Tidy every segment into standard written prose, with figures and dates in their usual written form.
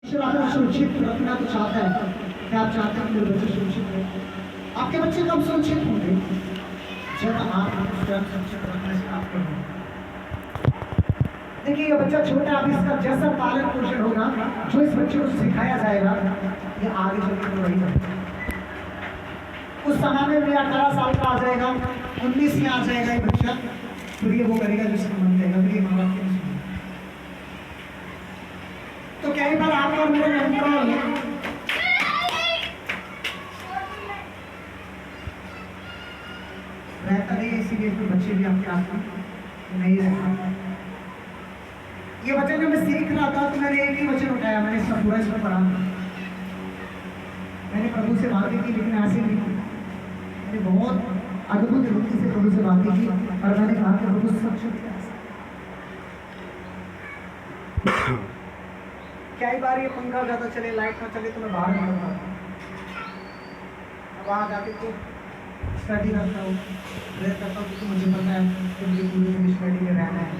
सुरक्षित रखना तो चाहता है कि आप चाहते हैं मेरे बच्चे सुरक्षित रहे। आपके बच्चे कब सुरक्षित होंगे? जब आप स्वयं सुरक्षित रखने से आप करेंगे। देखिए ये बच्चा छोटा, अब इसका जैसा पालन पोषण होगा, जो इस बच्चे को सिखाया जाएगा, ये आगे चलकर तो वही बनेगा। उस समय में 18 साल का आ जाएगा, 19 में आ जाएगा ये बच्चा, फिर ये वो करेगा जिसको मन करेगा, फिर ये माँ बाप की नहीं सुनेगा। तो कई बार आपका मेरा कंट्रोल रहता नहीं है, इसीलिए फिर बच्चे भी आपके आस नहीं रहते। ये वचन जब मैं सीख रहा था तो मैंने एक ही वचन उठाया, मैंने इसका पूरा इसमें पढ़ा। मैंने प्रभु से बातें की, लेकिन ऐसे नहीं की। मैंने बहुत अद्भुत रीति से प्रभु से बातें की और मैंने कहा कि प्रभु सब कई बार ये पंखा ज़्यादा चले, लाइट ना चले तो मैं बाहर निकलता हूँ, वहाँ जाके तो स्टडी करता हूँ, प्रेयर करता हूँ, क्योंकि मुझे पता है कि मुझे पूरी दिन स्टडी में रहना है,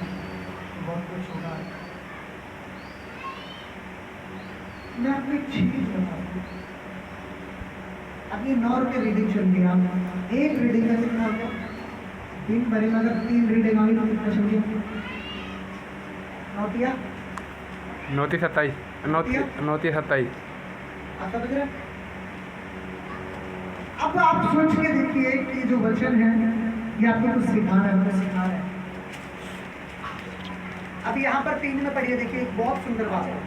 बहुत कुछ होगा। मैं अपनी चीज़ बताऊँ, अब ये 9 रुपये रीडिंग चलती है, एक रीडिंग का कितना होगा? दिन भरे में अगर 3 रीडिंग आई तो कितना चल गया? नौतिया 29 27 आता बज रहा है। अब आप सोच के देखिए कि जो वचन है ये आपको कुछ सिखा रहा है, मुझे सिखा रहा है। अब यहाँ पर 3 में पढ़िए, देखिए एक बहुत सुंदर बात है।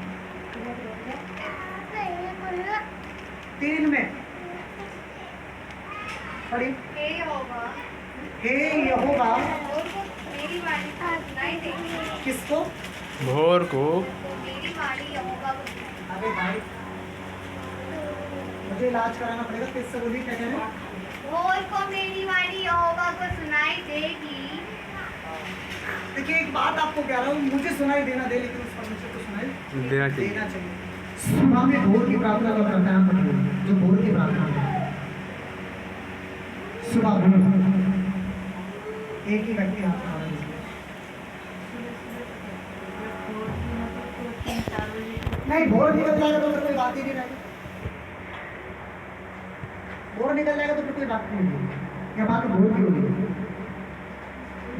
3 में पढ़िए, हे यहोवा किसको? भोर को अरे भाई मुझे इलाज कराना पड़ेगा, किससे बोली? क्या कह रहे हैं? भोर को मेरी वाणी यहोवा को सुनाई देगी। देखिए एक बात आपको कह रहा हूँ, मुझे सुनाई देना दे, लेकिन उस परमेश्वर को सुनाई देना चाहिए। सुबह में भोर की प्रार्थना का करता है, जो भोर की प्रार्थना है सुबह भोर, एक ही व्यक्ति आपको नहीं, भोर निकल जाएगा तो फिर कोई बात ही नहीं रहेगी। भोर निकल जाएगा तो फिर कोई बात नहीं होगी। क्या बात भोर की होगी?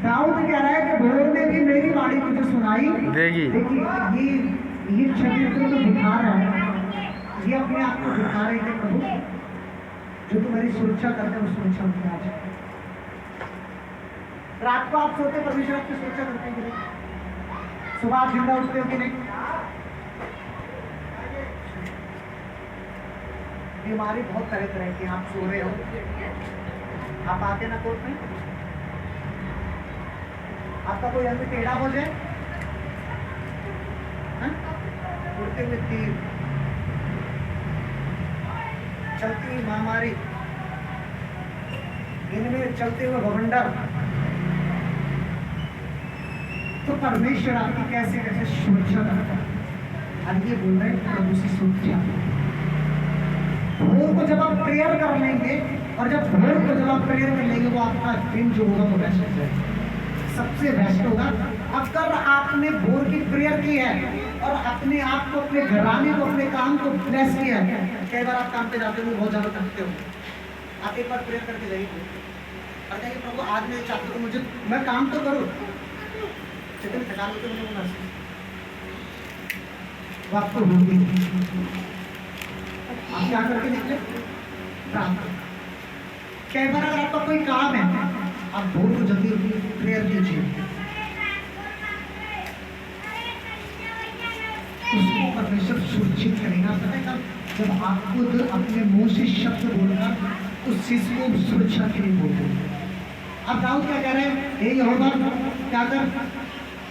दाऊद कह रहा है कि भोर में भी मेरी वाणी मुझे सुनाई देगी। देखिए ये चरित्र तो दिखा रहा है, ये अपने आप को दिखा रहे हैं प्रभु, जो तुम्हारी सुरक्षा करते हैं उस सुरक्षा में आ जाए। रात को आप सोते परमेश्वर आपकी सुरक्षा करते हैं कि नहीं? सुबह आप जिंदा उठते हो कि नहीं? बीमारी बहुत तरह तरह की, आप सो रहे हो, आप आते ना कोर्ट में, आपका कोई अंग टेढ़ा हो जाए, उड़ते हुए तीर, चलती महामारी, इनमें चलते हुए भवंडर, तो परमेश्वर आपकी कैसे कैसे सुरक्षा करता है। अब ये बोल रहे हैं प्रभु से सुरक्षा। भोर को जब आप प्रेयर कर लेंगे, और जब भोर को जब आप प्रेयर कर लेंगे, वो आपका दिन जो होगा वो बेस्ट हो जाएगा, सबसे बेस्ट होगा। अगर आपने भोर की प्रेयर की है और अपने आप को, अपने घराने को, अपने काम को ब्लेस किया है। कई बार आप काम पे जाते हो, बहुत ज़्यादा थकते हो, आप एक बार प्रेयर करके जाइए और कहिए प्रभु आज मैं चाहता हूँ मुझे, मैं काम तो करूँ, जितने थका लेते मुझे वो नर्स वो आपको होगी। आप क्या करके निकले? प्रार्थना। कई बार अगर आपका कोई काम है, आप भोर को जल्दी प्रेयर कीजिए, उसको परमेश्वर सुरक्षित करेगा। पता है जब आप खुद अपने मुंह से शब्द बोलना, उस चीज को सुरक्षा के लिए बोलते। अब दाऊद क्या कह रहे हैं? हे यहोवा क्या कर,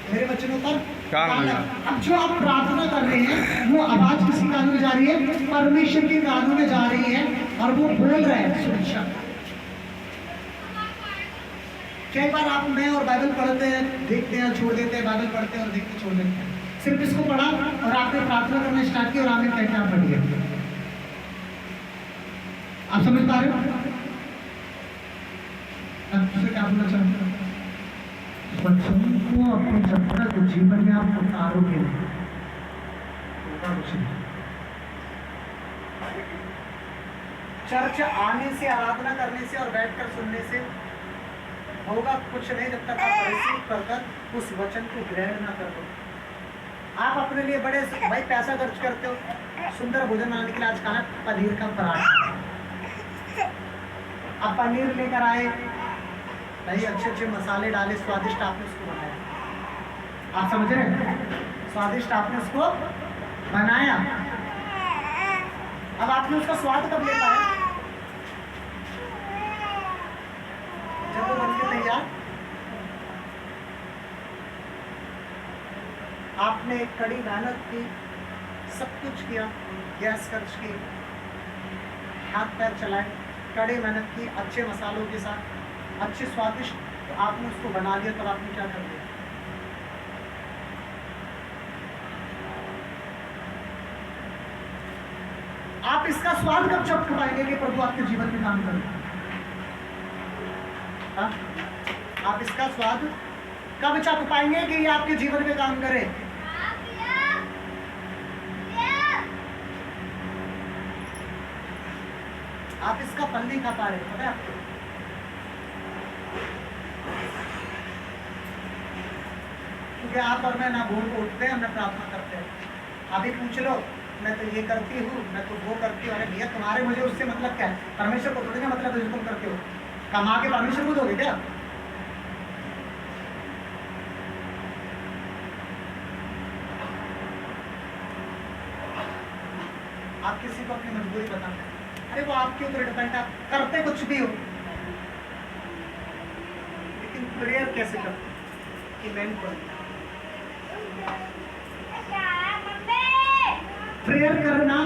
मेरे वचनों पर कान लगा। अब जो आप प्रार्थना कर रहे हैं वो आवाज किसी कानों में जा रही है? परमेश्वर के कानों में जा रही है, और वो बोल रहे हैं सुरक्षा। कई बार आप मैं और बाइबल पढ़ते हैं, देखते हैं, छोड़ देते हैं, बाइबल पढ़ते हैं और देखते छोड़ देते हैं। सिर्फ इसको पढ़ा और आपने प्रार्थना करना स्टार्ट किया और आमिर कहते आप बढ़ गए। आप समझ पा रहे हो? क्या बोलना चाहते हैं? बच्चों को अपने जब तक जीवन में आप उतारोगे, कुछ नहीं। चर्च आने से, आराधना करने से और बैठकर सुनने से होगा कुछ नहीं जब तक आप रिसीव कर कर उस वचन को ग्रहण ना कर दो। आप अपने लिए बड़े भाई पैसा खर्च करते हो, सुंदर भोजन बनाने के लिए आज खाना पनीर का पराठा, आप पनीर लेकर आए भाई, अच्छे अच्छे मसाले डाले, स्वादिष्ट आपने उसको बनाया। आप समझ रहे हैं? स्वादिष्ट आपने उसको बनाया। अब आपने उसका स्वाद कब ले पाया? जब वो बन के तैयार, आपने एक कड़ी मेहनत की, सब कुछ किया, गैस खर्च की, हाथ पैर चलाए, कड़ी मेहनत की, अच्छे मसालों के साथ, अच्छे स्वादिष्ट, तो आपने उसको बना लिया। तब आपने क्या कर दिया? आप इसका स्वाद कब चख पाएंगे कि प्रभु आपके जीवन में काम करे? हाँ? आप इसका स्वाद कब चख पाएंगे कि ये आपके जीवन में काम करे? आप इसका फल नहीं खा पा रहे, पता है आपको? क्योंकि आप और मैं ना भोर को उठते हैं, ना प्रार्थना करते हैं। अभी पूछ लो, मैं तो ये करती हूँ, मैं तो वो करती हूँ। अरे भैया, तुम्हारे मुझे उससे मतलब क्या है? परमेश्वर को थोड़ी ना मतलब है जो तुम करते हो। कमा के परमेश्वर को दोगे क्या? आप किसी को अपनी मजबूरी बताते हैं, अरे वो आपके ऊपर डिपेंड, आप करते कुछ भी हो, लेकिन प्रेयर कैसे करते? प्रेयर करना